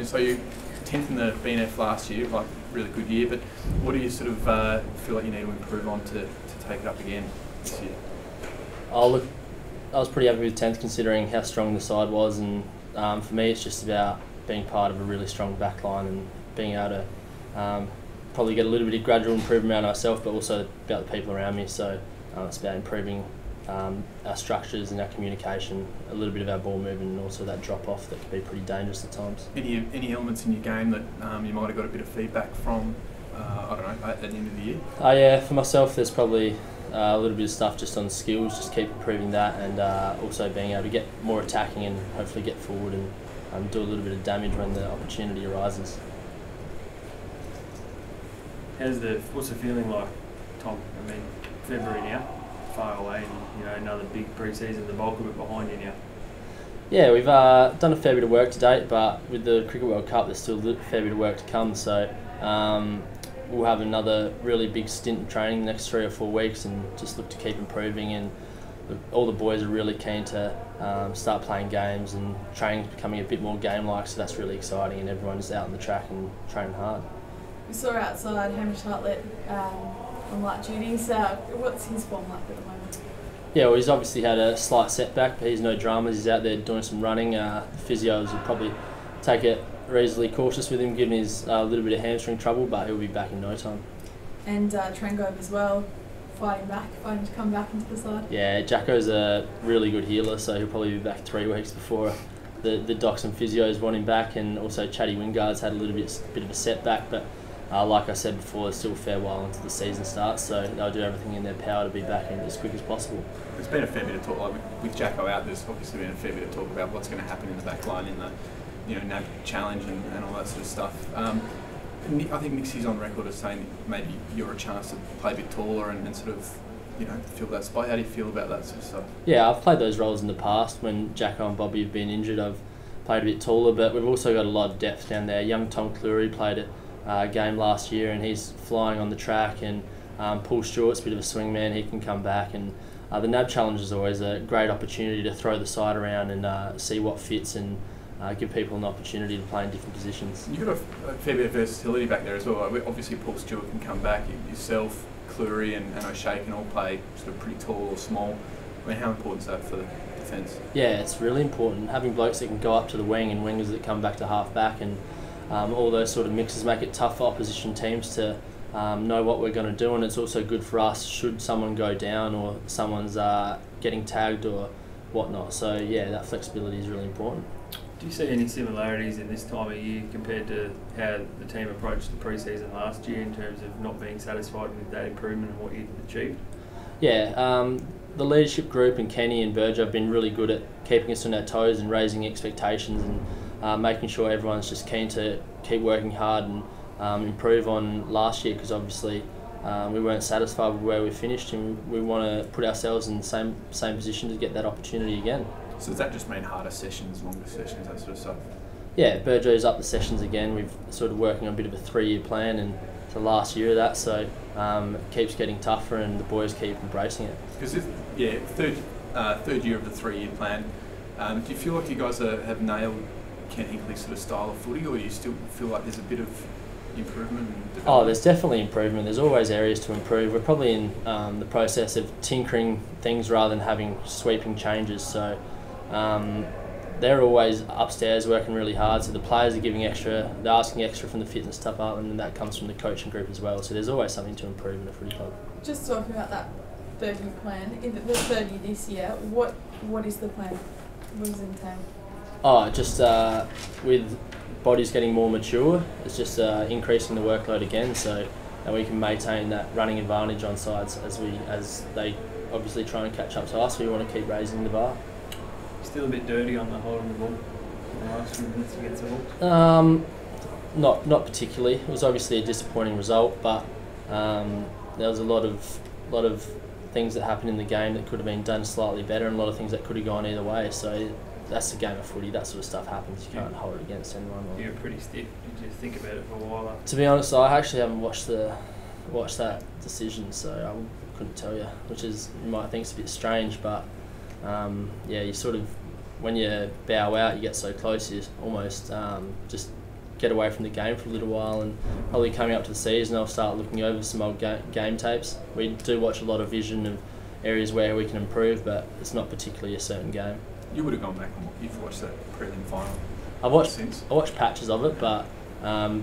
So you 10th in the BNF last year, like really good year. But what do you sort of feel like you need to improve on to take it up again this year? Oh, look, I was pretty happy with 10th considering how strong the side was, and for me it's just about being part of a really strong back line and being able to probably get a little bit of gradual improvement around ourselves, but also about the people around me. So it's about improving our structures and our communication, a little bit of our ball movement, and also that drop off that can be pretty dangerous at times. Any elements in your game that you might have got a bit of feedback from, I don't know, at the end of the year? Yeah, for myself there's probably a little bit of stuff just on skills, just keep improving that, and also being able to get more attacking and hopefully get forward and do a little bit of damage when the opportunity arises. What's the feeling like, Tom? I mean, February now, far away, and another big pre-season, the bulk of it behind you now. Yeah, we've done a fair bit of work to date, but with the Cricket World Cup there's still a fair bit of work to come, so we'll have another really big stint in training the next 3 or 4 weeks and just look to keep improving. And all the boys are really keen to start playing games, and training's becoming a bit more game-like, so that's really exciting, and everyone's out on the track and training hard. We saw outside Hamish Hartlett on light duties. What's his form like at the moment? Yeah, well, he's obviously had a slight setback, but he's no dramas. He's out there doing some running. The physios will probably take it reasonably cautious with him, given his little bit of hamstring trouble, but he'll be back in no time. And Trengove as well, fighting to come back into the side. Yeah, Jacko's a really good healer, so he'll probably be back 3 weeks before the docs and physios want him back. And also Chatty Wingard's had a little bit of a setback, but like I said before, there's still a fair while until the season starts, so they'll do everything in their power to be back in as quick as possible. There's been a fair bit of talk, like with Jacko out, there's obviously been a fair bit of talk about what's going to happen in the back line in the NAB challenge and all that sort of stuff. I think Nixie's on record as saying maybe you're a chance to play a bit taller and sort of fill that spot. How do you feel about that sort of stuff? Yeah, I've played those roles in the past. When Jacko and Bobby have been injured, I've played a bit taller, but we've also got a lot of depth down there. Young Tom Cleary played it game last year, and he's flying on the track, and Paul Stewart's a bit of a swingman, he can come back, and the NAB challenge is always a great opportunity to throw the side around and see what fits and give people an opportunity to play in different positions. You've got a fair bit of versatility back there as well. Obviously Paul Stewart can come back, yourself, Cleary and O'Shea can all play sort of pretty tall or small. I mean, how important is that for the defence? Yeah, it's really important. Having blokes that can go up to the wing and wingers that come back to half back, and all those sort of mixes make it tough for opposition teams to know what we're going to do, and it's also good for us should someone go down or someone's getting tagged or whatnot. So yeah, that flexibility is really important. Do you see any similarities in this time of year compared to how the team approached the pre-season last year in terms of not being satisfied with that improvement and what you'd achieved? Yeah, the leadership group and Kenny and Burge have been really good at keeping us on our toes and raising expectations and making sure everyone's just keen to keep working hard and improve on last year, because obviously we weren't satisfied with where we finished, and we want to put ourselves in the same position to get that opportunity again. So does that just mean harder sessions, longer sessions, that sort of stuff? Yeah, Burjo's up the sessions again. We've sort of working on a bit of a 3-year plan, and it's the last year of that, so it keeps getting tougher and the boys keep embracing it. Because third year of the 3-year plan, do you feel like you guys have nailed Ken Hinkley's sort of style of footy, or do you still feel like there's a bit of improvement and development? Oh, there's definitely improvement. There's always areas to improve. We're probably in the process of tinkering things rather than having sweeping changes, so they're always upstairs working really hard, so the players are giving extra, they're asking extra from the fitness department, and that comes from the coaching group as well, so there's always something to improve in a footy club. Just talking about that 3rd-year plan, in the 3rd year this year, what is the plan? What does it entail? Oh, just with bodies getting more mature, it's just increasing the workload again, so that we can maintain that running advantage on sides as they obviously try and catch up to us. We want to keep raising the bar. Still a bit dirty on the holding the ball in the last few minutes against the Hawks? Not particularly. It was obviously a disappointing result, but there was a lot of things that happened in the game that could have been done slightly better, and a lot of things that could have gone either way. So that's the game of footy. That sort of stuff happens. You can't hold it against anyone. You were pretty stiff. Did you think about it for a while after? To be honest, I actually haven't watched that decision, so I couldn't tell you. Which is, you might think it's a bit strange, but yeah, you sort of, when you bow out, you get so close, you almost just get away from the game for a little while, and probably coming up to the season I'll start looking over some old game tapes. We do watch a lot of vision of areas where we can improve, but it's not particularly a certain game. You would have gone back and you've watched that prelim final. I watched patches of it, but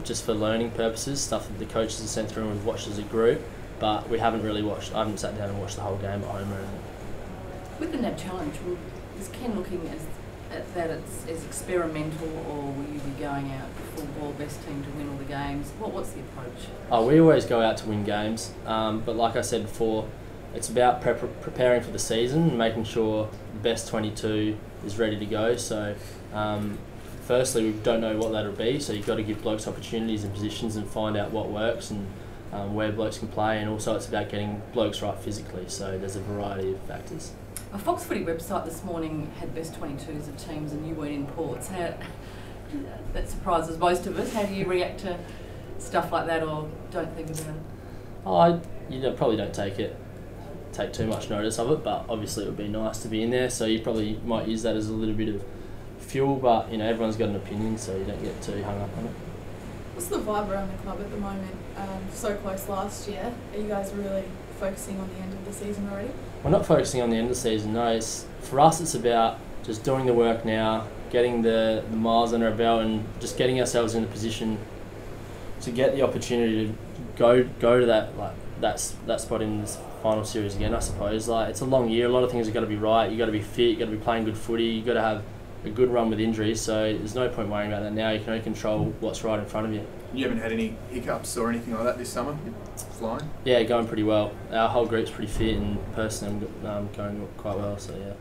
just for learning purposes, stuff that the coaches have sent through and we've watched as a group, but we haven't really watched. I haven't sat down and watched the whole game at home or anything. With the NAB Challenge, is Ken looking at that as experimental, or will you be going out full ball best team to win all the games? What's the approach? We always go out to win games, but like I said before, it's about preparing for the season and making sure the best 22 is ready to go. So firstly, we don't know what that'll be, so you've got to give blokes opportunities and positions and find out what works and where blokes can play, and also it's about getting blokes right physically, so there's a variety of factors. A Fox Footy website this morning had best 22s of teams and you weren't in Ports. That surprises most of us. How do you react to stuff like that, or don't think about it? You probably don't take too much notice of it, but obviously it would be nice to be in there, so you probably might use that as a little bit of fuel, but everyone's got an opinion, so you don't get too hung up on it. What's the vibe around the club at the moment? So close last year. Are you guys really focusing on the end of the season already? We're not focusing on the end of the season, no. For us it's about just doing the work now, getting the miles under our belt and just getting ourselves in a position to get the opportunity to go to that spot in this final series again, I suppose. It's a long year, a lot of things have got to be right, you've got to be fit, you've got to be playing good footy, you've got to have a good run with injuries, so there's no point worrying about that now. You can only control what's right in front of you. You haven't had any hiccups or anything like that this summer? Flying? Yeah, going pretty well. Our whole group's pretty fit and personally I'm going quite well, so yeah.